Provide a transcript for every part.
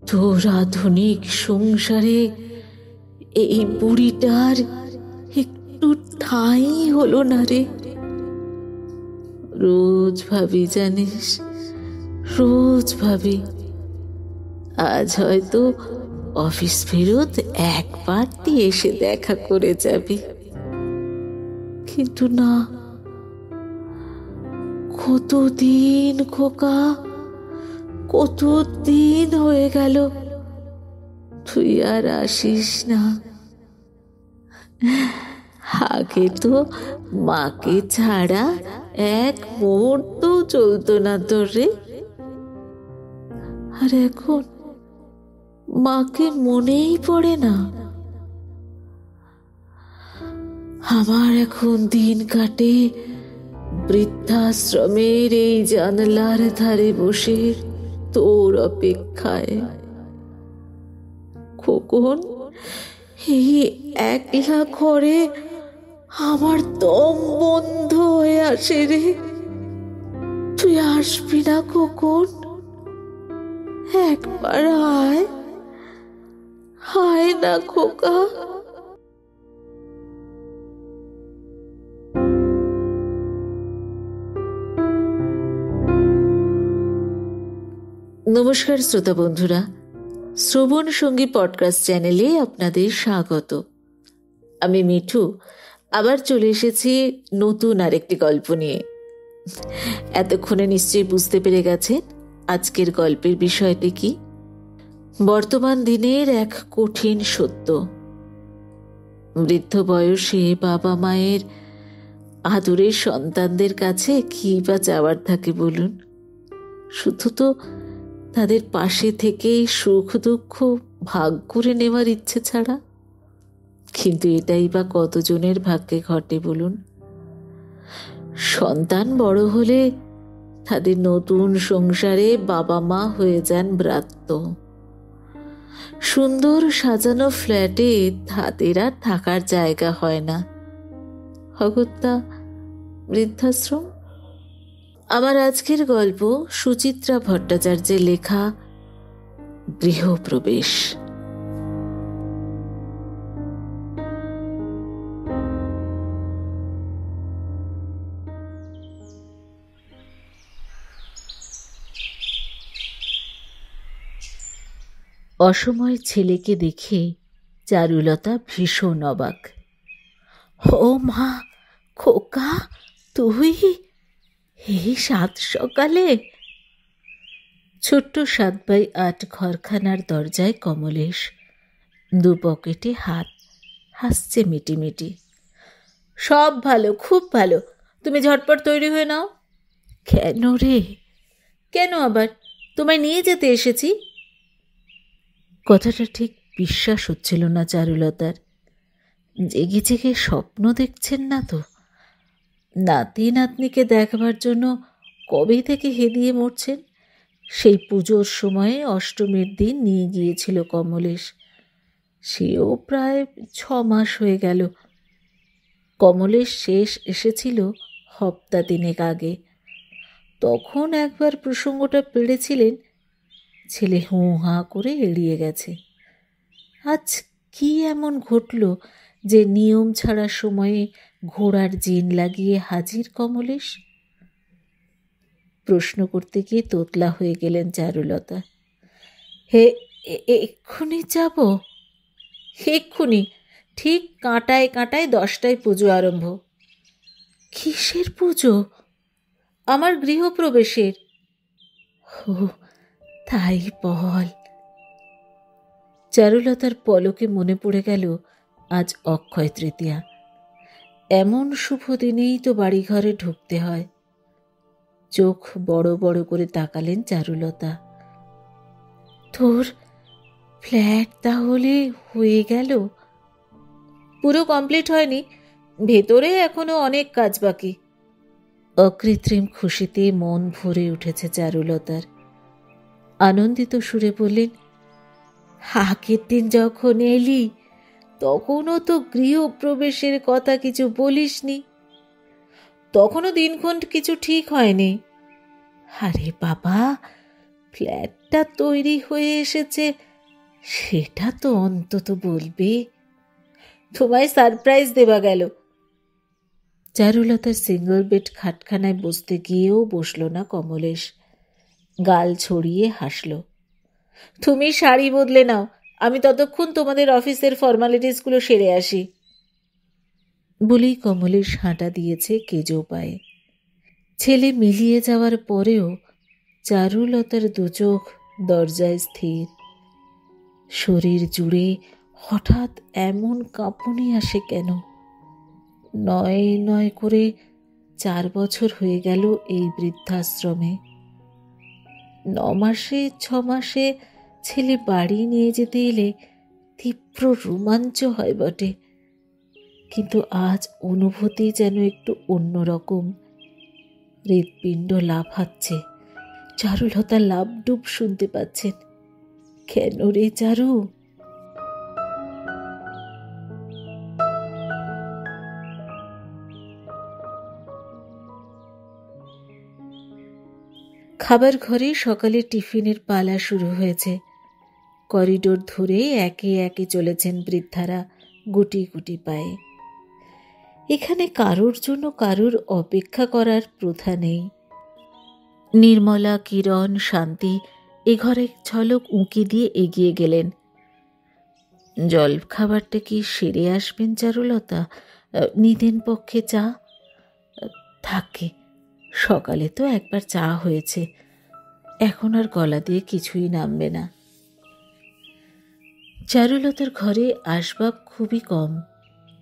তোর আধুনিক সংসারে এই বুড়িটার একটু ঠাঁই হলো না রে। রোজ ভাবি জানিস, রোজ ভাবি আজ হয়তো অফিস ফেরত একবার দিয়ে এসে দেখা করে যাবি, কিন্তু না। কতদিন খোকা, কতদিন হয়ে গেল তুই আর আসিস না। আগে তো মাকে ছাড়া এক মুহূর্ত চলতো না তোর রে, আর এখন মাকে মনেই পড়ে না। আমার এখন দিন কাটে বৃদ্ধাশ্রমের এই জানলার ধারে বসে তোর অপেক্ষায়। খোকন, এই একলা ঘরে আমার দম বন্ধ হয়ে আসে রে। তুই আসবি না খোকন? একবার আয়, আয় না খোকা। নমস্কার শ্রোতা বন্ধুরা, শ্রবণ সঙ্গী পডকাস্ট চ্যানেলে আপনাদের স্বাগত। আমি মিঠু আবার চলে এসেছি নতুন আরেকটি গল্প নিয়ে। এতক্ষণে নিশ্চয়ই বুঝতে পেরে গেছেন আজকের গল্পের বিষয়টি কি। বর্তমান দিনের এক কঠিন সত্য, বৃদ্ধ বয়সে বাবা মায়ের আদরের সন্তানদের কাছে কি বা চাওয়ার থাকে বলুন? শুধু তো তাদের পাশে থেকে সুখ দুঃখ ভাগ করে নেওয়ার ইচ্ছে ছাড়া। কিন্তু এটাই বা কতজনের ভাগ্যে ঘটে বলুন? সন্তান বড় হলে তাদের নতুন সংসারে বাবা মা হয়ে যান ব্রাত্য। সুন্দর সাজানো ফ্ল্যাটে তাদের আর থাকার জায়গা হয় না, অগত্যা বৃদ্ধাশ্রম। আমার আজকের গল্প সুচিত্রা ভট্টাচার্যের লেখা গৃহপ্রবেশ। অসময় ছেলেকে দেখে চারুলতা ভীষণ অবাক। ও মা, খোকা তুই এই সাত সকালে? ছোট্ট 7x8 ঘরখানার দরজায় কমলেশ, দু পকেটে হাত, হাসছে মিটিমিটি। সব ভালো, খুব ভালো, তুমি ঝটপট তৈরি হয়ে নাও। কেন রে? কেন আবার? তোমায় নিয়ে যেতে এসেছি। কথাটা ঠিক বিশ্বাস হচ্ছিল না চারুলতার। জেগে জেগে স্বপ্ন দেখছেন না তো? নাতি নাতনিকে দেখবার জন্য কবে থেকে হেদিয়ে মরছেন। সেই পুজোর সময়ে অষ্টমীর দিন নিয়ে গিয়েছিল কমলেশ। সেও প্রায় 6 মাস হয়ে গেল। কমলেশ শেষ এসেছিল হপ্তা দিনেক আগে। তখন একবার প্রসঙ্গটা পেড়েছিলেন, ছেলে হুঁ হাঁ করে এড়িয়ে গেছে। আজ কি এমন ঘটল যে নিয়ম ছাড়া সময়ে ঘোড়ার জিন লাগিয়ে হাজির কমলেশ? প্রশ্ন করতে গিয়ে তোতলা হয়ে গেলেন চারুলতা। হে, এক্ষুনি যাব? এক্ষুনি, ঠিক কাঁটায় কাঁটায় 10টায় পুজো আরম্ভ। কিসের পুজো? আমার গৃহপ্রবেশের। ও তাই বল। চারুলতার পলকে মনে পড়ে গেল আজ অক্ষয় তৃতীয়া। এমন শুভ দিনেই তো বাড়িঘরে ঢুকতে হয়। চোখ বড় বড় করে তাকালেন চারুলতা। তোর ফ্ল্যাট তাহলে হয়ে গেল? পুরো কমপ্লিট হয়নি, ভেতরে এখনো অনেক কাজ বাকি। অকৃত্রিম খুশিতে মন ভরে উঠেছে চারুলতার। আনন্দিত সুরে বললেন, আগের দিন যখন এলি তখনও তো গৃহপ্রবেশের কথা কিছু বলিসনি। তখনও দিনক্ষণ কিছু ঠিক হয়নি। আরে বাবা, ফ্ল্যাটটা তৈরি হয়ে এসেছে সেটা তো অন্তত বলবে। তোমায় সারপ্রাইজ দেওয়া গেল। চারুলতার সিঙ্গল বেড খাটখানায় বসতে গিয়েও বসল না কমলেশ। গাল ছড়িয়ে হাসল। তুমি শাড়ি বদলে নাও, আমি ততক্ষণ তোমাদের অফিসের ফর্মালিটিসগুলো সেরে আসি। বলেই কমলেশ হাঁটা দিয়েছে কেজো পায়ে। ছেলে মিলিয়ে যাওয়ার পরেও চারুলতার দুচোখ দরজায় স্থির। শরীর জুড়ে হঠাৎ এমন কাঁপুনি আসে কেন? নয় নয় করে 4 বছর হয়ে গেল এই বৃদ্ধাশ্রমে। 9 মাসে 6 মাসে ছেলে বাড়ি নিয়ে যেতে এলে তীব্র রোমাঞ্চ হয় বটে, কিন্তু আজ অনুভূতি যেন একটু অন্যরকম। হৃৎপিণ্ড লাফাচ্ছে। চারুলতা লাফডুব শুনতে পাচ্ছেন। কেন রে চারু? খাবার ঘরে সকালে টিফিনের পালা শুরু হয়েছে। করিডোর ধরে একে একে চলেছেন বৃদ্ধারা গুটি গুটি পায়ে। এখানে কারোর জন্য কারোর অপেক্ষা করার প্রথা নেই। নির্মলা, কিরণ, শান্তি এ ঘরে ঝলক উঁকি দিয়ে এগিয়ে গেলেন। জল খাবারটা কি সেরে আসবেন চারুলতা? নিদেন পক্ষে চা? থাকে, সকালে তো একবার চা হয়েছে, এখন আর গলা দিয়ে কিছুই নামবে না। চারুলতার ঘরে আসবাব খুবই কম।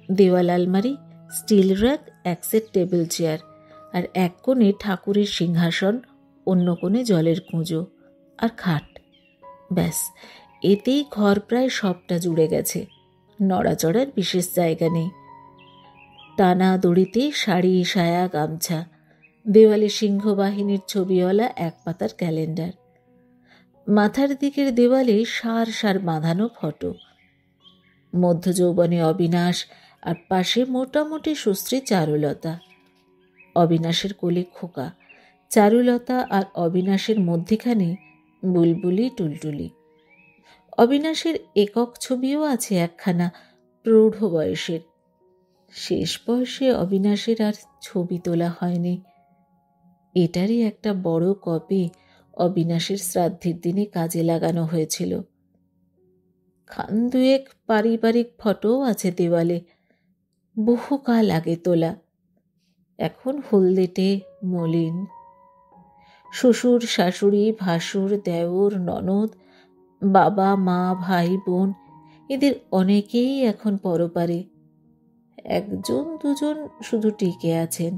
দেওয়াল আলমারি, স্টিল র্যাক, এক সেট টেবিল চেয়ার, আর এক কোণে ঠাকুরের সিংহাসন, অন্য কোণে জলের কুঁজো আর খাট। ব্যাস, এতেই ঘর প্রায় সবটা জুড়ে গেছে। নড়াচড়ার বিশেষ জায়গা নেই। টানা দড়িতে শাড়ি, সায়া, গামছা, দেওয়ালে সিংহবাহিনীর ছবিওয়ালা এক পাতার ক্যালেন্ডার, মাথার দিকের দেওয়ালে সার সার বাঁধানো ফটো। মধ্য যৌবনে অবিনাশ, আর পাশে মোটামুটি সুশ্রী চারুলতা। অবিনাশের কোলে খোকা। চারুলতা আর অবিনাশের মধ্যিখানে বুলবুলি, টুলটুলি। অবিনাশের একক ছবিও আছে একখানা, প্রৌঢ় বয়সের। শেষ বয়সে অবিনাশের আর ছবি তোলা হয়নি। এটারই একটা বড় কপি অবিনাশের শ্রাদ্ধের দিনে কাজে লাগানো হয়েছিল। খান দুয়েক পারিবারিক ফটোও আছে দেওয়ালে, বহুকাল আগে তোলা, এখন হলদেটে, মলিন। শ্বশুর, শাশুড়ি, ভাসুর, দেওর, ননদ, বাবা, মা, ভাই, বোন এদের অনেকেই এখন পরপারে। একজন দুজন শুধু টিকে আছেন।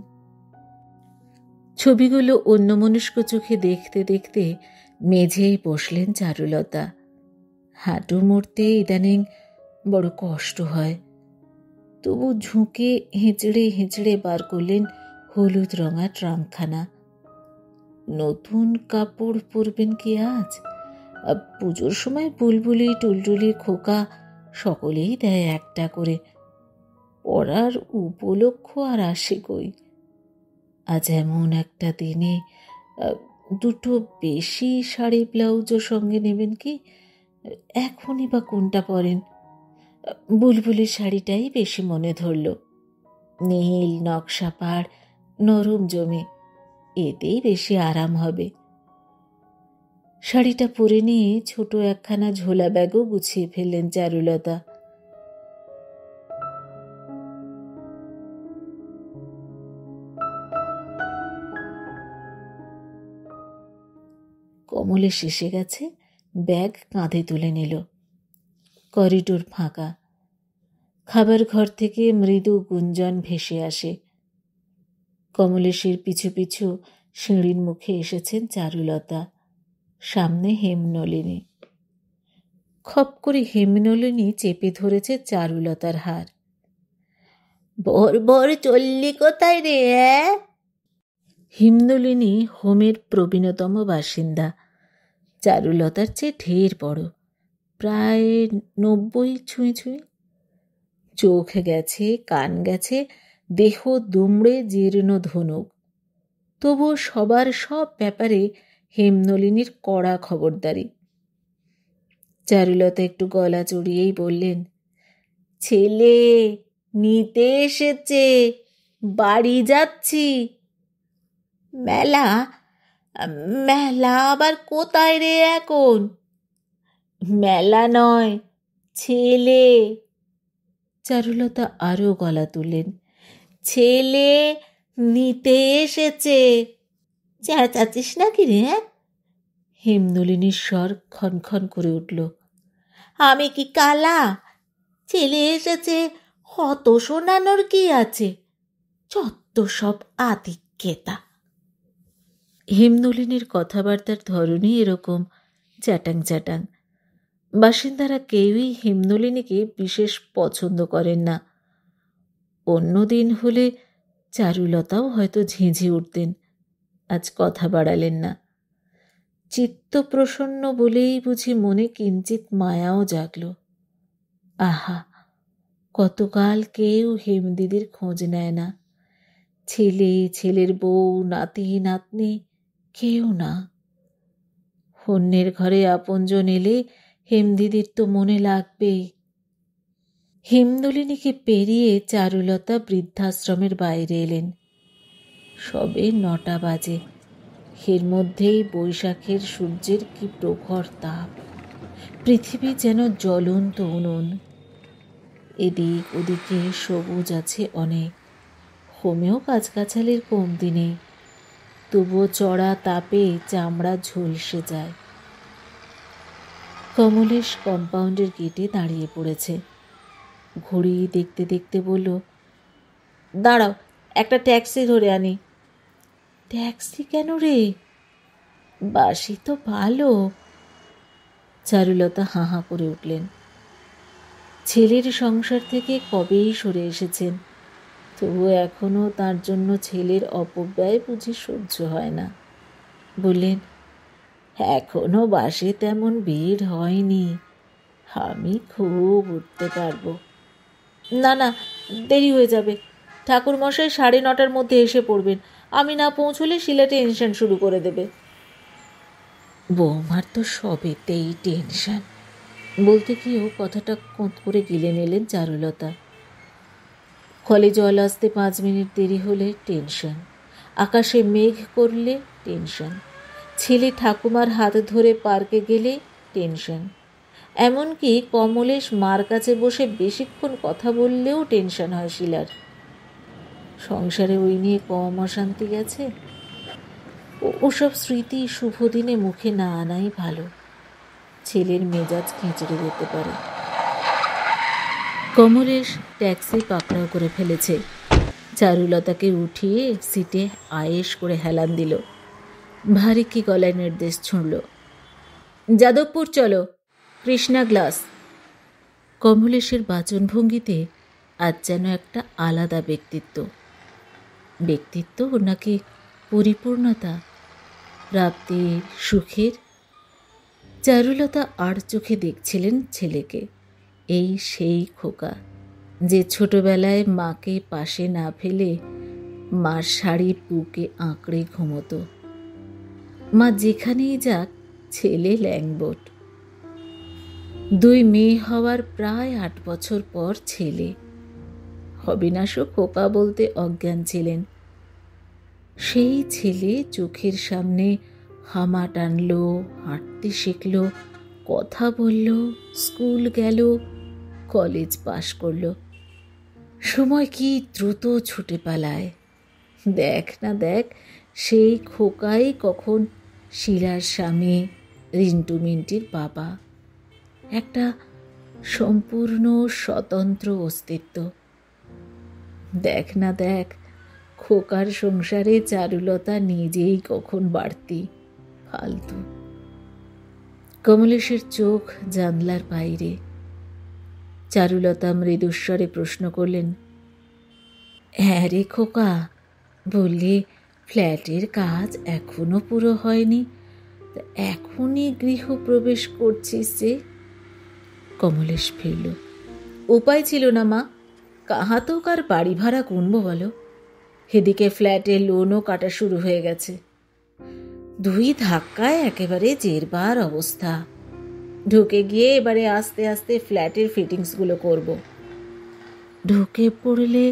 ছবিগুলো অন্যমনস্ক চোখে দেখতে দেখতে মেঝেই বসলেন চারুলতা। হাঁটু মুড়তে ইদানিং বড় কষ্ট হয়, তবু ঝুঁকে হেঁচড়ে হেঁচড়ে বার করলেন হলুদ রঙা ট্রাঙ্কখানা। নতুন কাপড় পরবেন কি আজ? পুজোর সময় বুলবুলি, টুলটুলি, খোকা সকলেই দেয় একটা করে। পরার উপলক্ষ আর আসে কই? আজ এমন একটা দিনে দুটো বেশি শাড়ি ব্লাউজও সঙ্গে নেবেন কি? এখনই বা কোনটা পরেন? বুলবুলির শাড়িটাই বেশি মনে ধরল। নীল নকশা পাড়, নরম জমে, এতেই বেশি আরাম হবে। শাড়িটা পরে নিয়ে ছোট একখানা ঝোলা ব্যাগও গুছিয়ে ফেললেন চারুলতা। কমলেশ এসে গেছে, ব্যাগ কাঁধে তুলে নিল। করিডোর ফাঁকা। খাবার ঘর থেকে মৃদু গুঞ্জন ভেসে আসে। কমলেশের পিছু পিছু সিঁড়ির মুখে এসেছেন চারুলতা। সামনে হেমনলিনী। খপ করে হেমনলিনী চেপে ধরেছে চারুলতার হার। বর বর চললি কোথায় রে? হেমনলিনী হোমের প্রবীণতম বাসিন্দা। চারুলতার চেয়ে ঢের বড়, প্রায় 90 ছুঁই ছুঁই। চোখ গেছে, কান গেছে, দেহ দুমড়ে জীর্ণ ধনুক। তবুও সবার সব ব্যাপারে হেমনলিনীর কড়া খবরদারি। চারুলতা একটু গলা চড়িয়েই বললেন, ছেলে নিতে এসেছে, বাড়ি যাচ্ছি। মেলা? মেলা আবার কোথায় রে এখন? মেলা নয়, ছেলে। চারুলতা আরো গলা তুললেন, ছেলে নিতে এসেছে। চেঁচাচ্ছিস নাকি রে? হেমনলিনীর স্বর ক্ষণক্ষণ করে উঠল। আমি কি কালা? ছেলে এসেছে, হত শোনানোর কি আছে? যত সব আদিক্যেতা। হেমনলিনীর কথাবার্তার ধরনই এরকম চ্যাটাং চ্যাটাং। বাসিন্দারা কেউই হেমনলিনীকে বিশেষ পছন্দ করেন না। অন্য দিন হলে চারুলতাও হয়তো ঝিঁঝি উঠতেন, আজ কথা বাড়ালেন না। চিত্ত প্রসন্ন বলেই বুঝি মনে কিঞ্চিত মায়াও জাগল। আহা, কতকাল কেউ হেমদিদির খোঁজ নেয় না। ছেলে, ছেলের বউ, নাতি নাতনি কেউ না। অন্যের ঘরে আপনজন এলে হেমদিদির তো মনে লাগবেই। হেমনলিনীকে পেরিয়ে চারুলতা বৃদ্ধাশ্রমের বাইরে এলেন। সবে 9টা বাজে। এর মধ্যেই বৈশাখের সূর্যের কি প্রখর তাপ। পৃথিবী যেন জ্বলন্ত উনুন। এদিক ওদিকে সবুজ আছে অনেক। হোমেও গাছগাছালির কমতি নেই, তবুও চড়া তাপে চামড়া ঝলসে যায়। কমলেশ কম্পাউন্ডের গেটে দাঁড়িয়ে পড়েছে। ঘড়ি দেখতে দেখতে বলল, দাঁড়াও, একটা ট্যাক্সি ধরে আনি। ট্যাক্সি কেন রে? বাসি তো ভালো। চারুলতা হাঁ হাঁ করে উঠলেন। ছেলের সংসার থেকে কবেই সরে এসেছেন, তবু এখনো তার জন্য ছেলের অপব্যয় বুঝি সহ্য হয় না। বললেন, এখনো বাসে তেমন ভিড় হয়নি, আমি খুব উঠতে পারবো। না না, দেরি হয়ে যাবে। ঠাকুরমশাই 9:30টার মধ্যে এসে পড়বেন। আমি না পৌঁছলে শিলা টেনশন শুরু করে দেবে। বৌমার তো সবেতেই টেনশন। বলতে গিয়েও কথাটা কোঁত করে গিলে নিলেন চারুলতা। কলে জল আসতে 5 মিনিট দেরি হলে টেনশন, আকাশে মেঘ করলে টেনশন, ছেলে ঠাকুমার হাত ধরে পার্কে গেলে টেনশন, এমনকি কমলেশ মার কাছে বসে বেশিক্ষণ কথা বললেও টেনশন হয় শিলার। সংসারে ওই নিয়ে কম অশান্তি গেছে? ওসব স্মৃতি শুভ দিনে মুখে না আনাই ভালো, ছেলের মেজাজ খেঁচড়ে যেতে পারে। কমলেশ ট্যাক্সি পাকড়াও করে ফেলেছে। চারুলতাকে উঠিয়ে সিটে আয়েশ করে হেলান দিল। ভারী কি গলায় নির্দেশ ছুঁড়ল, যাদবপুর চলো, কৃষ্ণা গ্লাস। কমলেশের বাচনভঙ্গিতে আজ যেন একটা আলাদা ব্যক্তিত্ব। ব্যক্তিত্ব নাকি পরিপূর্ণতা, প্রাপ্তির, সুখের? চারুলতা আর চোখে দেখছিলেন ছেলেকে। এই সেই খোকা যে ছোটবেলায় মাকে পাশে না ফেলে মার শাড়ি বুকে আঁকড়ে ঘুমোতো। মা যেখানেই যাক, ছেলে ল্যাংবট। 2 মেয়ে হওয়ার প্রায় 8 বছর পর ছেলে। অবিনাশও খোকা বলতে অজ্ঞান ছিলেন। সেই ছেলে চোখের সামনে হামা টানল, হাঁটতে শিখল, কথা বলল, স্কুল গেল, কলেজ পাশ করল। সময় কি দ্রুত ছুটে পালায়। দেখ না দেখ, সেই খোকাই কখন শিলার স্বামী, রিন্টু মিন্টির বাবা। একটা সম্পূর্ণ স্বতন্ত্র অস্তিত্ব। দেখ না দেখ, খোকার সংসারে চারুলতা নিজেই কখন বাড়তি, ফালতু। কমলেশের চোখ জানলার বাইরে। চারুলতা মৃদুস্বরে প্রশ্ন করলেন, হ্যাঁ রে খোকা, বললে ফ্ল্যাটের কাজ এখনো পুরো হয়নি, এখনই গৃহপ্রবেশ করছিস যে? কমলেশ ফিরল। উপায় ছিল না মা, কাহা তো কার বাড়ি ভাড়া গুনবো বলো? এদিকে ফ্ল্যাটের লোনও কাটা শুরু হয়ে গেছে। দুই ধাক্কায় একেবারে জেরবার অবস্থা। ঢুকে গিয়ে এবারে আস্তে আস্তে ফ্ল্যাটের ফিটিংসগুলো করব। ঢুকে পড়লে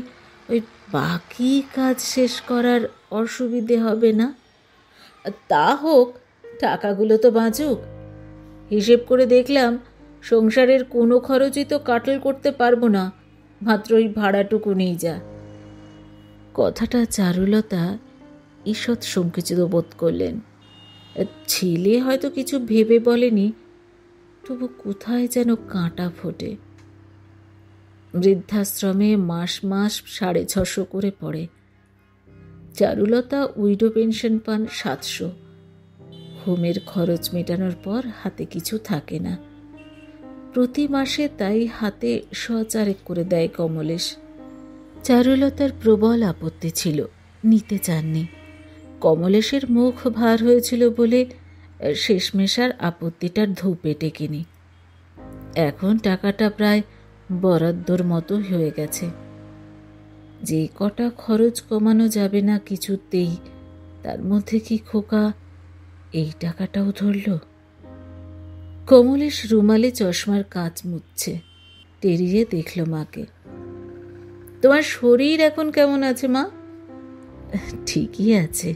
ওই বাকি কাজ শেষ করার অসুবিধে হবে না? তা হোক, টাকাগুলো তো বাঁচুক। হিসেব করে দেখলাম সংসারের কোনো খরচই তো কাটল করতে পারবো না, মাত্র ওই ভাড়াটুকু নেই যা। কথাটা চারুলতা ঈষৎ সংকুচিত বোধ করলেন। ছেলে হয়তো কিছু ভেবে বলেনি, তবু কোথায় যেন কাঁটা ফোটে। বৃদ্ধাশ্রমে মাস মাস 650 করে পড়ে। চারুলতা উইডো পেনশন পান 700। হোমের খরচ মেটানোর পর হাতে কিছু থাকে না। প্রতি মাসে তাই হাতে 100 করে দেয় কমলেশ। চারুলতার প্রবল আপত্তি ছিল, নিতে চাননি। কমলেশের মুখ ভার হয়েছিল বলে শেষমেশার আপত্তিটার ধূপে টেকেনি। এখন টাকাটা প্রায় বরাদ্দর মতো হয়ে গেছে। যে কটা খরচ কমানো যাবে না কিছুতেই, তার মধ্যে কি খোকা এই টাকাটাও ধরল? কমলেশ রুমালে চশমার কাঁচ মুছছে। টেরিয়ে দেখল মাকে। তোমার শরীর এখন কেমন আছে মা? ঠিকই আছে।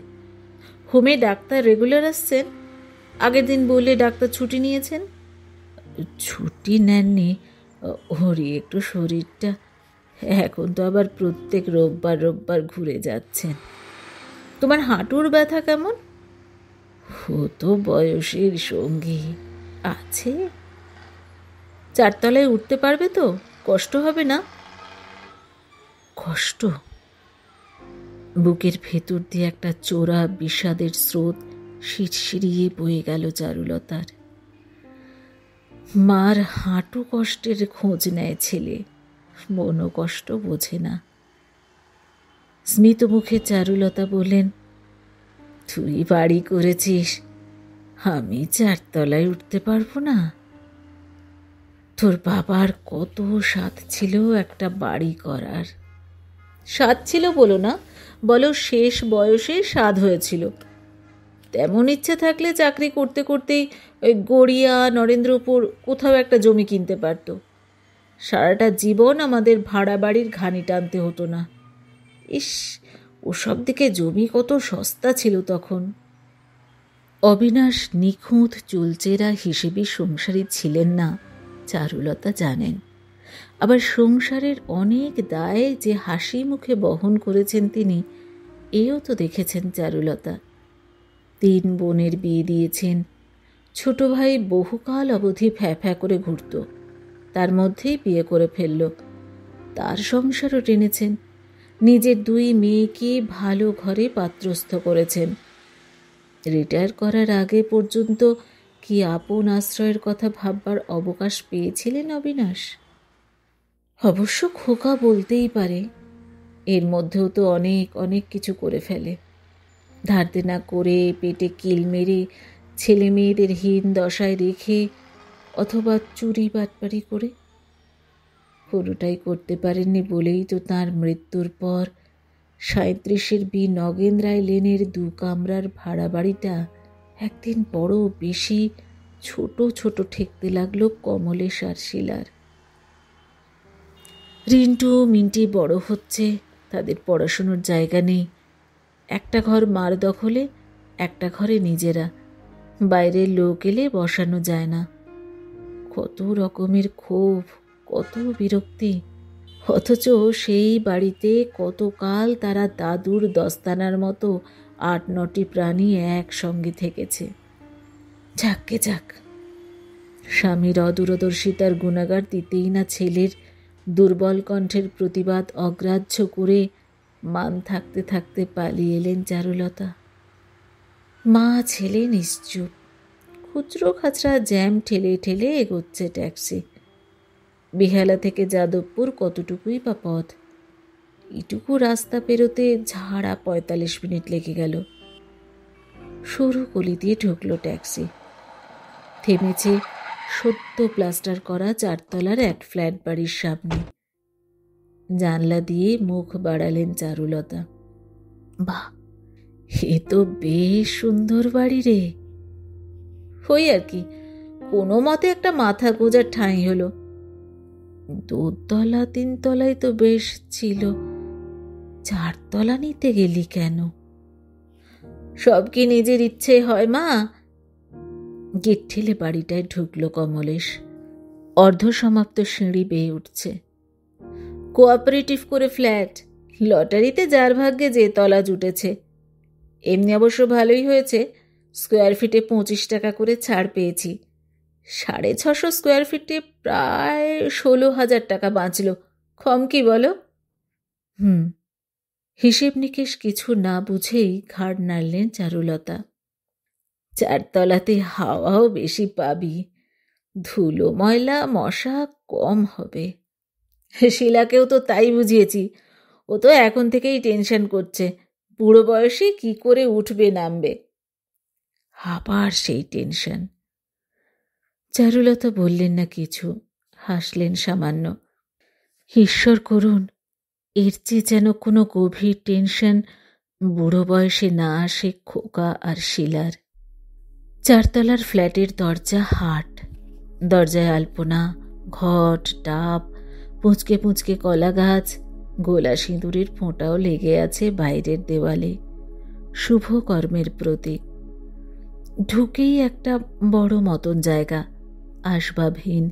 হোমে ডাক্তার রেগুলার আসছেন? আগের দিন বললে ডাক্তার ছুটি নিয়েছেন। ছুটি নেননি, ওরই একটু শরীরটা। এখন তো আবার প্রত্যেক রোববার রোববার ঘুরে যাচ্ছেন। তোমার হাঁটুর ব্যথা কেমন? ও তো বয়সের সঙ্গী আছে। 4 তলায় উঠতে পারবে তো? কষ্ট হবে না? কষ্ট? বুকের ভেতর দিয়ে একটা চোরা বিষাদের স্রোত শিরশিরিয়ে বয়ে গেল চারুলতার। মার হাঁটু কষ্টের খোঁজ নেয় ছেলে, মনও কষ্ট বোঝে না। স্মিত মুখে চারুলতা বললেন, তুই বাড়ি করেছিস, আমি 4 তলায় উঠতে পারবো না? তোর বাবার কত সাধ ছিল একটা বাড়ি করার। সাধ ছিল বলো না, বলো শেষ বয়সে সাধ হয়েছিল। তেমন ইচ্ছে থাকলে চাকরি করতে করতেই ওই গড়িয়া নরেন্দ্রপুর কোথাও একটা জমি কিনতে পারত। সারাটা জীবন আমাদের ভাড়া বাড়ির ঘানি টানতে হতো না। ইস, ওসব দিকে জমি কত সস্তা ছিল তখন। অবিনাশ নিখুঁত চুলচেরা হিসেবে সংসারী ছিলেন না, চারুলতা জানেন। আবার সংসারের অনেক দায় যে হাসি মুখে বহন করেছেন তিনি, এও তো দেখেছেন চারুলতা। 3 বোনের বিয়ে দিয়েছেন। ছোট ভাই বহুকাল অবধি ফ্যাঁ করে ঘুরত, তার মধ্যেই বিয়ে করে ফেলল। তার সংসারও টেনেছেন। নিজের 2 মেয়েকে ভালো ঘরে পাত্রস্থ করেছেন। রিটায়ার করার আগে পর্যন্ত কি আপন আশ্রয়ের কথা ভাববার অবকাশ পেয়েছিলেন অবিনাশ? অবশ্য খোকা বলতেই পারে, এর মধ্যেও তো অনেক অনেক কিছু করে ফেলে। ধার দেনা করে, পেটে কিল মেরে, ছেলে মেয়েদের হীন দশায় রেখে, অথবা চুরি বাটপারি করে। পুরোটাই করতে পারেননি বলেই তো তাঁর মৃত্যুর পর 37-এর বি নগেন্দ্রায় লেনের 2 কামরার ভাড়া বাড়িটা একদিন বড় বেশি ছোট ছোট ঠেকতে লাগলো কমলেশ আর শিলার। রিন্টু মিন্টি বড় হচ্ছে, তাদের পড়াশুনোর জায়গা নেই। একটা ঘর মার দখলে, একটা ঘরে নিজেরা। বাইরের লোক এলে বসানো যায় না। কত রকমের ক্ষোভ, কত বিরক্তি। অথচ সেই বাড়িতে কতকাল তারা দাদুর দস্তানার মতো 8-9টি প্রাণী একসঙ্গে থেকেছে। যাককে যাক। স্বামীর অদূরদর্শিতার গুণাগার দিতেই না ছেলের দুর্বল কণ্ঠের প্রতিবাদ অগ্রাহ্য করে মান থাকতে থাকতে পালিয়ে এলেন চারুলতা। মা ছেলে নিশ্চুপ। খুচরো খাচরা জ্যাম ঠেলে ঠেলে এগোচ্ছে ট্যাক্সি। বেহালা থেকে যাদবপুর কতটুকুই বা পথ। এটুকু রাস্তা পেরোতে ঝাড়া 45 মিনিট লেগে গেল। সরু গলি দিয়ে ঢুকলো ট্যাক্সি। থেমেছে সদ্য প্লাস্টার করা 4 তলার এক ফ্ল্যাট বাড়ির সামনে। জানলা দিয়ে মুখ বাড়ালেন চারুলতা। বাহ, এ তো বেশ সুন্দর বাড়ি রে। ওই আর কি, কোনো মতে একটা মাথা গোঁজার ঠাঁই হলো। 2 তলা 3 তলায় তো বেশ ছিল, 4 তলা নিতে গেলি কেন? সব কি নিজের ইচ্ছে হয় মা? গেট ঠেলে বাড়িটায় ঢুকলো কমলেশ। অর্ধসমাপ্ত সিঁড়ি বেয়ে উঠছে। কোঅপারেটিভ করে ফ্ল্যাট, লটারিতে যার ভাগ্যে যে তলা জুটেছে। এমনি অবশ্য ভালোই হয়েছে, স্কোয়ার ফিটে 25 টাকা করে ছাড় পেয়েছি। 650 স্কোয়ার ফিটে প্রায় 16,000 টাকা বাঁচল। কম কি বলো? হিসেব নিকেশ কিছু না বুঝেই ঘাড় নাড়লেন চারুলতা। 4 তলাতে হাওয়াও বেশি পাবি, ধুলো ময়লা মশা কম হবে। শিলাকেও তো তাই বুঝিয়েছি, ও তো এখন থেকেই টেনশন করছে বুড়ো বয়সে কি করে উঠবে নামবে। আবার সেই টেনশন। চারুলতা বললেন না কিছু, হাসলেন সামান্য। ঈশ্বর করুন এর চেয়ে যেন কোনো গভীর টেনশন বুড়ো বয়সে না আসে খোকা আর শিলার। 4 তলার ফ্ল্যাটের দরজা হাট, দরজায় আলপনা, ঘট, ডাব, পুঁচকে পুঁচকে কলা গাছ, গোলা সিঁদুরের ফোঁটাও লেগে আছে বাইরের দেওয়ালে, শুভ কর্মের প্রতীক। ঢুকেই একটা বড় মতন জায়গা, আসবাবহীন,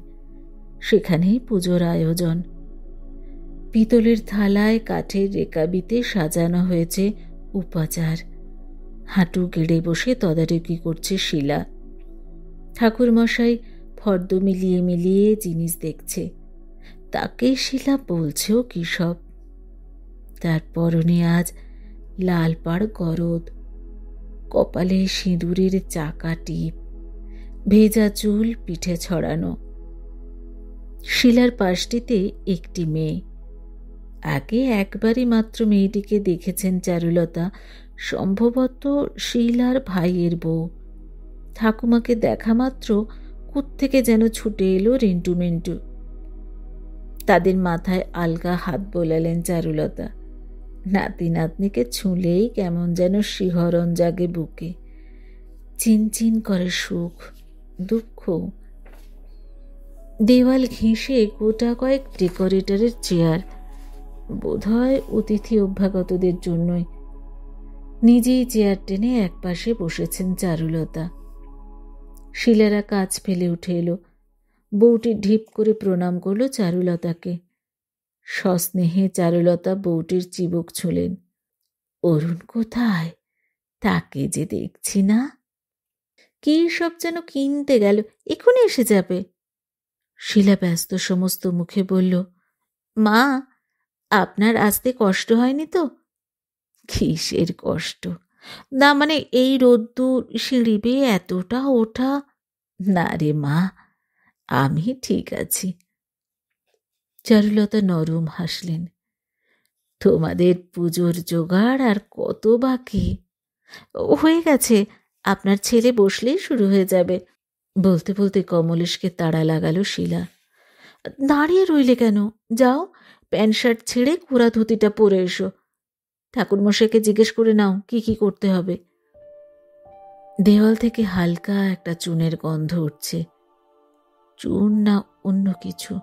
সেখানেই পুজোর আয়োজন। পিতলের থালায় কাঠের রেকাবিতে সাজানো হয়েছে উপাচার। হাঁটু গেড়ে বসে তদারকি করছে শিলা। ঠাকুরমশাই ফর্দ মিলিয়ে মিলিয়ে জিনিস দেখছে, তাকে শিলা বলছেও কি সব। তার পরনে আজ লাল পাড় গরদ, কপালে সিঁদুরের চাকা টিপ, ভেজা চুল পিঠে ছড়ানো। শিলার পাশটিতে একটি মেয়ে। আগে একবারই মাত্র মেয়েটিকে দেখেছেন চারুলতা, সম্ভবত শিলার ভাইয়ের বউ। ঠাকুমাকে দেখা মাত্র কোত্থেকে যেন ছুটে এলো রিন্টু মিন্টু। তাদের মাথায় আলগা হাত বোলালেন চারুলতা। নাতি নাতনিকে ছুঁলেই কেমন যেন শিহরণ জাগে বুকে, চিনচিন করে সুখ দুঃখ। দেওয়াল ঘেঁষে গোটা কয়েক ডেকোরেটরের চেয়ার, বোধহয় অতিথি অভ্যাগতদের জন্যই। নিজেই চেয়ার টেনে একপাশে বসেছেন চারুলতা। শিলারা কাজ ফেলে উঠে এলো। বউটি ঢিপ করে প্রণাম করল চারুলতাকে। সস্নেহে চারুলতা বউটির চিবুক ছুঁলেন। অরুণ কোথায়? তাকে যে দেখছি না। কি সব যেন কিনতে গেল, এখনই এসে যাবে। শিলা ব্যস্ত সমস্ত মুখে বলল, মা, আপনার আসতে কষ্ট হয়নি তো? কিসের কষ্ট? না মানে এই রোদ্দুর, সিঁড়ি বেয়ে এতটা ওঠা। না রে মা, আমি ঠিক আছি। চারুলতা নরম হাসলেন। তোমাদের পুজোর জোগাড় আর কত বাকি? হয়ে গেছে, আপনার ছেলে বসলেই শুরু হয়ে যাবে। বলতে বলতে কমলেশকে তাড়া লাগালো শিলা। দাঁড়িয়ে রইলে কেন? যাও, প্যান্ট শার্ট ছেড়ে কোরা ধুতিটা পরে এসো। ঠাকুরমশাইকে জিজ্ঞেস করে নাও কি কি করতে হবে। দেওয়াল থেকে হালকা একটা চুনের গন্ধ উঠছে। চুন না অন্য কিছু,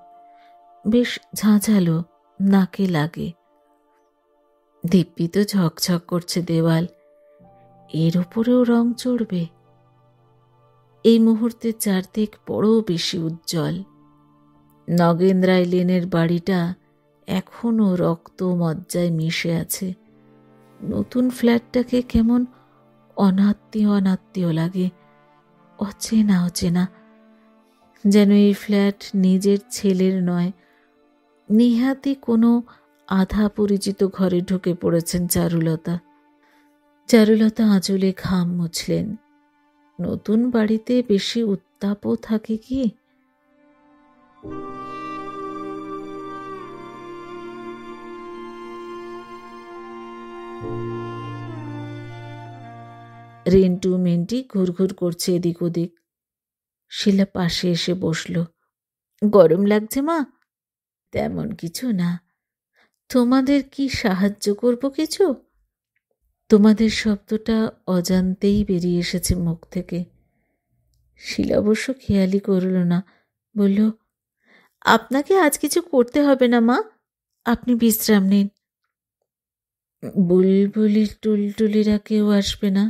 বেশ ঝাঁঝালো, নাকে লাগে। দীপ্তি তো ঝকঝক করছে দেওয়াল, এর ওপরেও রং চড়বে। এই মুহূর্তে চারদিক বড় বেশি উজ্জ্বল। নগেন্দ্রায় লেনের বাড়িটা এখনো রক্ত মজ্জায় মিশে আছে। নতুন ফ্ল্যাটটাকে কেমন অনাত্মীয় অনাত্মীয় লাগে, অচেনা অচেনা, যেন এই ফ্ল্যাট নিজের ছেলের নয়, নিহাতি কোনো আধা পরিচিত ঘরে ঢুকে পড়েছেন চারুলতা। চারুলতা আঁচলে ঘাম মুছলেন। নতুন বাড়িতে বেশি উত্তাপও থাকে কি? রিন্টু মিন্টি ঘুরঘুর করছে এদিক ওদিক। শিলা পাশে এসে বসল। গরম লাগছে মা? তেমন কিছু না। তোমাদের কি সাহায্য করব কিছু? তোমাদের শব্দটা অজান্তেই বেরিয়ে এসেছে মুখ থেকে। শিলা অবশ্য খেয়ালই করল না, বলল, আপনাকে আজ কিছু করতে হবে না মা, আপনি বিশ্রাম নিন। বুলবুলি টুলটুলিরা কেউ আসবে না?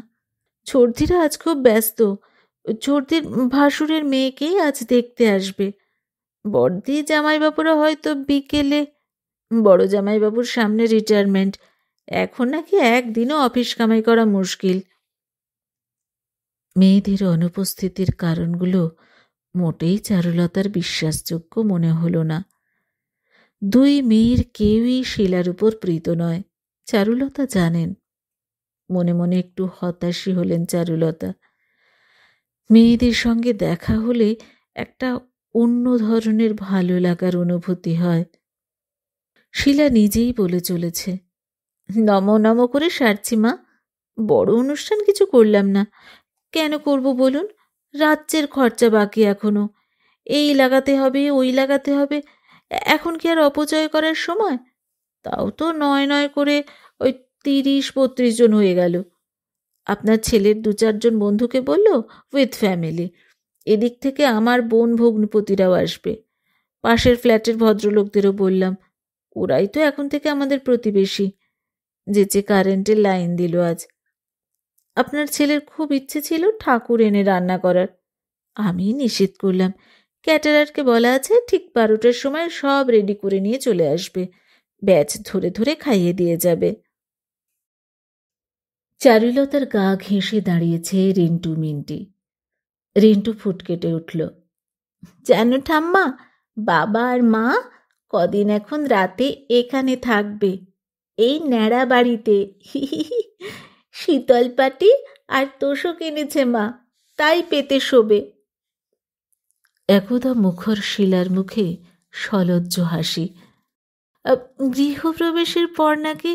ছর্দিরা আজ খুব ব্যস্ত, ছর্দির ভাসুরের মেয়েকেই আজ দেখতে আসবে। বড়দি জামাইবাবুরা হয়তো বিকেলে। বড় জামাইবাবুর সামনে রিটায়ারমেন্ট, এখন নাকি একদিনও অফিস কামাই করা মুশকিল। মেয়েদের অনুপস্থিতির কারণগুলো মোটেই চারুলতার বিশ্বাসযোগ্য মনে হলো না। দুই মেয়ের কেউই শিলার উপর প্রীত নয়, চারুলতা জানেন। মনে মনে একটু হতাশই হলেন চারুলতা। মেয়েদের সঙ্গে দেখা হলে একটা অন্য ধরনের ভালো লাগার অনুভূতি হয়। শিলা নিজেই বলে চলেছে, নম নম করে সারছি মা, বড় অনুষ্ঠান কিছু করলাম না। কেন করব বলুন? রাজ্যের খরচা বাকি এখনো, এই লাগাতে হবে ওই লাগাতে হবে, এখন কি আর অপচয় করার সময়? তাও তো নয় নয় করে ওই 30-32 জন হয়ে গেল। আপনার ছেলের 2-4 জন বন্ধুকে বলল উইথ ফ্যামিলি, এদিক থেকে আমার বোন ভগ্নিপতিরাও আসবে। পাশের ফ্ল্যাটের ভদ্রলোকদেরও বললাম, ওরাই তো এখন থেকে আমাদের প্রতিবেশী। যে কারেন্টের লাইন দিল আজ। আপনার ছেলের খুব ইচ্ছে ছিল ঠাকুর এনে রান্না করার, আমি নিষেধ করলাম। ক্যাটারারকে বলা আছে ঠিক 12টার সময় সব রেডি করে নিয়ে চলে আসবে, ব্যাচ ধরে ধরে খাইয়ে দিয়ে যাবে। চারুলতার গা ঘেঁষে দাঁড়িয়েছে রিন্টু মিন্টি। রিন্টু ফুট কেটে উঠল, জানো ঠাম্মা, বাবা আর মা কদিন এখন রাতে এখানে থাকবে, এই ন্যাড়া বাড়িতে। শীতল পাটি আর তোষক এনেছে মা, তাই পেতে শোবে। একদা মুখর শিলার মুখে সলজ্জ হাসি। গৃহপ্রবেশের পর নাকি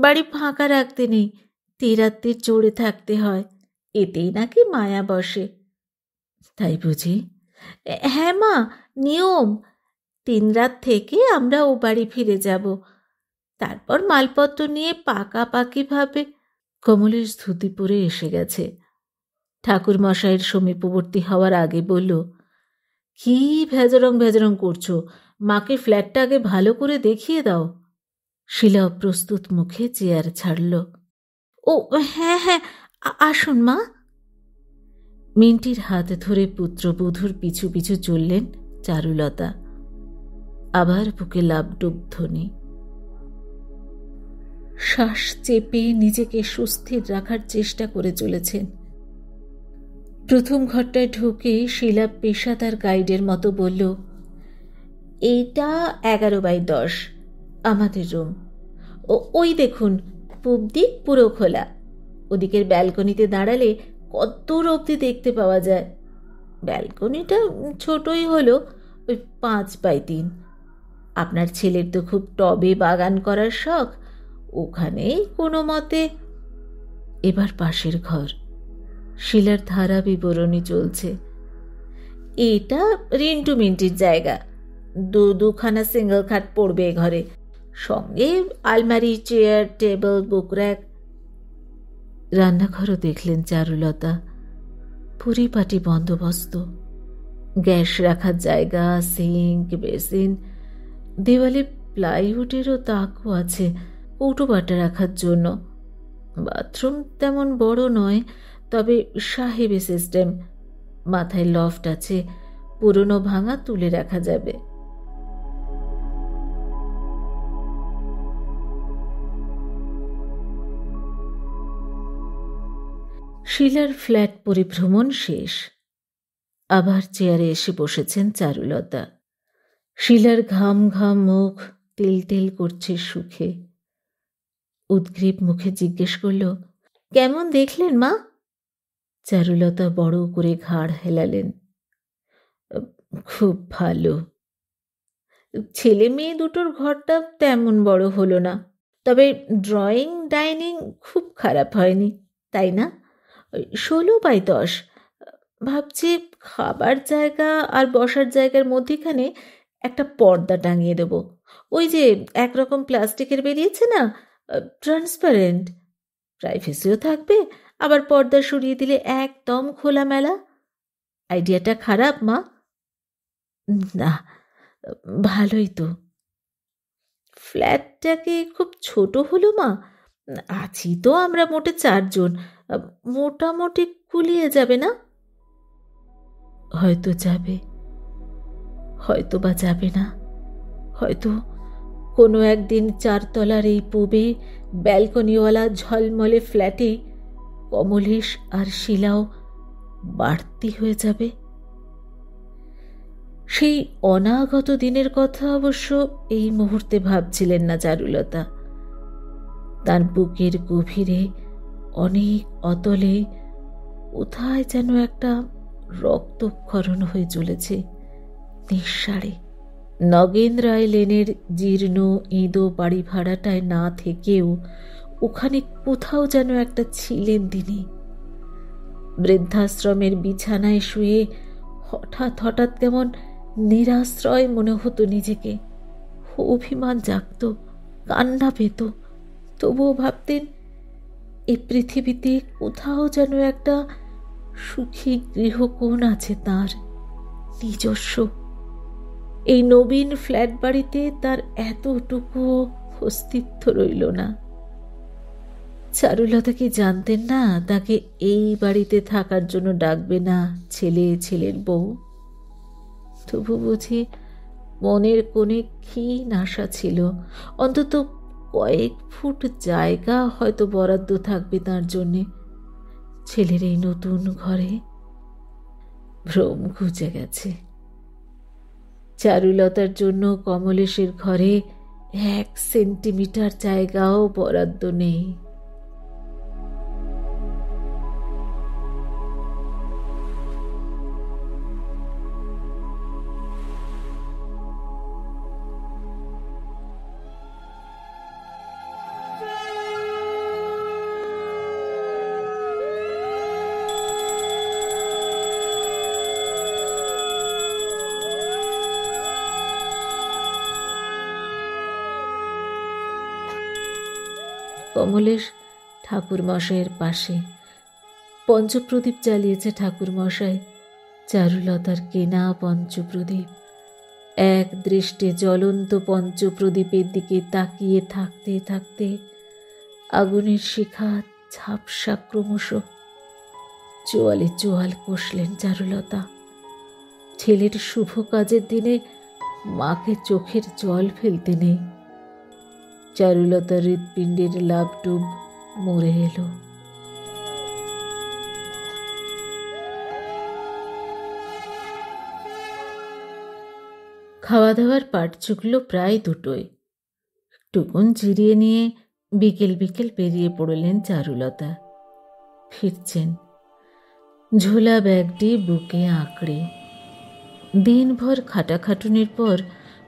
বাড়ি ফাঁকা রাখতে নেই, তেরাত্রে চড়ে থাকতে হয়, এতেই নাকি মায়া বসে। তাই বুঝি? হ্যাঁ মা, নিয়ম। 3 রাত থেকে আমরা ও বাড়ি ফিরে যাব, তারপর মালপত্র নিয়ে পাকাপাকিভাবে। কমলের ধুতি পরে এসে গেছে। ঠাকুর মশাইয়ের সমীপবর্তী হওয়ার আগে বলল, কি ভেজরং ভেজরং করছো, মাকে ফ্ল্যাটটা আগে ভালো করে দেখিয়ে দাও। শিলা অপ্রস্তুত মুখে চেয়ার ছাড়ল। ও হ্যাঁ হ্যাঁ, আসুন মা। মিন্টির হাত ধরে পুত্রবধূর পিছু পিছু চললেন চারুলতা। আবার বুকে লাবডুব ধ্বনি। শ্বাস চেপে নিজেকে সুস্থির রাখার চেষ্টা করে চলেছেন। প্রথম ঘরটায় ঢুকে শিলা পেশাদার গাইডের মতো বলল, এইটা 11x10 আমাদের রুম। ওই দেখুন, পূব দিক পুরো খোলা, ওদিকের ব্যালকনিতে দাঁড়ালে কত অবধি দেখতে পাওয়া যায়। ব্যালকনিটা ছোটই হলো, ওই 5x3। আপনার ছেলের তো খুব টবে বাগান করার শখ, ওখানেই কোনো মতে। এবার পাশের ঘর। শিলার ধারা বিবরণী চলছে। এটা রিন্টু মিন্টির জায়গা, দুখানা সিঙ্গল খাট পড়বে ঘরে, সঙ্গে আলমারি, চেয়ার, টেবিল, বুক র্যাক। রান্নাঘরও দেখলেন চারুলতা, পরিপাটি বন্দোবস্ত, গ্যাস রাখার জায়গা, সিঙ্ক, বেসিন, দেওয়ালে প্লাইউডেরও তাকও আছে কৌটো বাটা রাখার জন্য। বাথরুম তেমন বড় নয়, তবে সাহেবি সিস্টেম, মাথায় লফট আছে, পুরনো ভাঙা তুলে রাখা যাবে। শিলার ফ্ল্যাট পরিভ্রমণ শেষ। আবার চেয়ারে এসে বসেছেন চারুলতা। শিলার ঘাম ঘাম মুখ তেল তেল করছে সুখে। উদ্গ্রীব মুখে জিজ্ঞেস করল, কেমন দেখলেন মা? চারুলতা বড় করে ঘাড় হেলালেন। খুব ভালো। ছেলে মেয়ে দুটোর ঘরটা তেমন বড় হলো না, তবে ড্রয়িং ডাইনিং খুব খারাপ হয়নি, তাই না? 16x10। ভাবছি খাবার জায়গা আর বসার জায়গার মধ্যেখানে একটা পর্দা টাঙিয়ে দেব, ওই যে একরকম প্লাস্টিকের বেরিয়েছে না, ট্রান্সপারেন্ট। প্রাইভেসিও থাকবে, আবার পর্দা সরিয়ে দিলে একদম খোলামেলা। আইডিয়াটা খারাপ মা? না, ভালোই তো। ফ্ল্যাটটাকে খুব ছোট হলো মা? আছি তো আমরা মোটে 4 জন, মোটামুটি কুলিয়ে যাবে না? হয়তো যাবে, হয়তো বা যাবে না। হয়তো কোনো একদিন 4 তলার এই পূবে ব্যালকনিওয়ালা ঝলমলে ফ্ল্যাটে কমলেশ আর শিলাও বাড়তি হয়ে যাবে। সেই অনাগত দিনের কথা অবশ্য এই মুহূর্তে ভাবছিলেন না চারুলতা। তার বুকের গভীরে অনেক অতলে কোথায় যেন একটা রক্তক্ষরণ হয়ে চলেছে নিঃসাড়ে। নগেন রায় লেনের জীর্ণ ইঁদো বাড়ি ভাড়াটায় না থেকেও ওখানে কোথাও যেন একটা ছিলেন তিনি। বৃদ্ধাশ্রমের বিছানায় শুয়ে হঠাৎ হঠাৎ কেমন নিরাশ্রয় মনে হতো নিজেকে। অভিমান জাগত, কান্না পেত, তবুও ভাবতেন এই পৃথিবীতে কোথাও যেন একটা সুখী গৃহকোণ আছে তার নিজস্ব। এই নবীন ফ্ল্যাট বাড়িতে তার এতটুকু অস্তিত্ব রইল না। চারুলতা কি জানতেন না তাকে এই বাড়িতে থাকার জন্য ডাকবে না ছেলে ছেলের বউ? তবু বুঝি মনের কোণে ক্ষীণ আশা ছিল, অন্তত কয়েক ফুট জায়গা হয়তো বরাদ্দ থাকবে তার জন্যে ছেলের এই নতুন ঘরে। ভ্রম ঘুচে গেছে। চারুলতার জন্য কমলেশের ঘরে 1 সেন্টিমিটার জায়গাও বরাদ্দ নেই। কমলেশ ঠাকুরমশাইয়ের পাশে পঞ্চপ্রদীপ জ্বালিয়েছে ঠাকুরমশাই। চারুলতার কেনা পঞ্চপ্রদীপ। এক দৃষ্টে জ্বলন্ত পঞ্চপ্রদীপের দিকে তাকিয়ে থাকতে থাকতে আগুনের শিখা ঝাপসা ক্রমশ। চোয়ালে চোয়াল কষলেন চারুলতা। ছেলের শুভ কাজের দিনে মাকে চোখের জল ফেলতে নেই। চারুলতার হৃৎপিণ্ডের লাভডুব মরে এলো। খাওয়া দাওয়ার পাট চুকলো প্রায় 2টোয়। টুকুন জিরিয়ে নিয়ে বিকেল বিকেল বেরিয়ে পড়লেন চারুলতা। ফিরছেন ঝোলা ব্যাগটি বুকে আঁকড়ে। দিনভর খাটাখাটুনির পর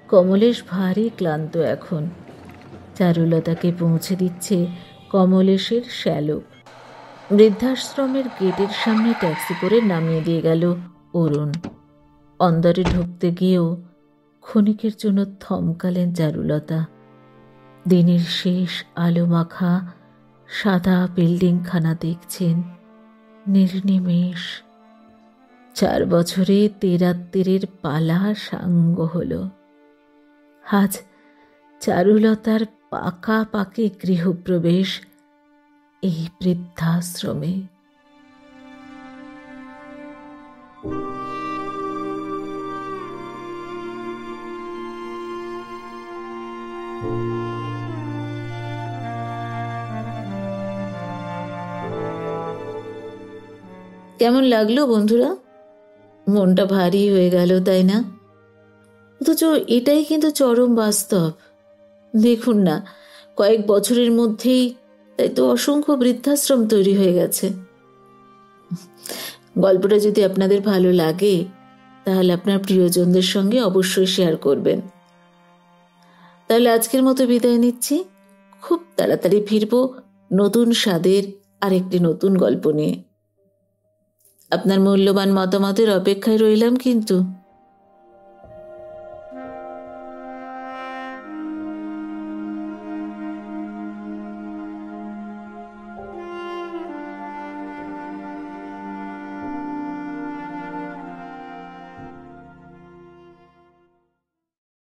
কমলেশ ভারী ক্লান্ত এখন। চারুলতাকে পৌঁছে দিচ্ছে কমলেশের শ্যালক। বৃদ্ধাশ্রমের গেটের সামনে ট্যাক্সি করে নামিয়ে দিয়ে গেল অরুণ। অন্দরে ঢুকতে গিয়েও ক্ষণিকের জন্য থমকালেন চারুলতা। দিনের শেষ আলো মাখা সাদা বিল্ডিংখানা দেখছেন নির্নিমেষ। 4 বছরে তেরাত্তেরের পালা সাঙ্গ হল। আজ চারুলতার পাকাপাকি গৃহপ্রবেশ এই বৃদ্ধাশ্রমে। কেমন লাগলো বন্ধুরা? মনটা ভারী হয়ে গেল, তাই না? অথচ এটাই কিন্তু চরম বাস্তব। দেখুন না, কয়েক বছরের মধ্যেই তাই তো অসংখ্য বৃদ্ধাশ্রম তৈরি হয়ে গেছে। গল্পটা যদি আপনাদের ভালো লাগে তাহলে আপনার প্রিয়জনদের সঙ্গে অবশ্যই শেয়ার করবেন। তাহলে আজকের মতো বিদায় নিচ্ছি। খুব তাড়াতাড়ি ফিরব নতুন স্বাদের আরেকটি নতুন গল্প নিয়ে। আপনার মূল্যবান মতামতের অপেক্ষায় রইলাম কিন্তু।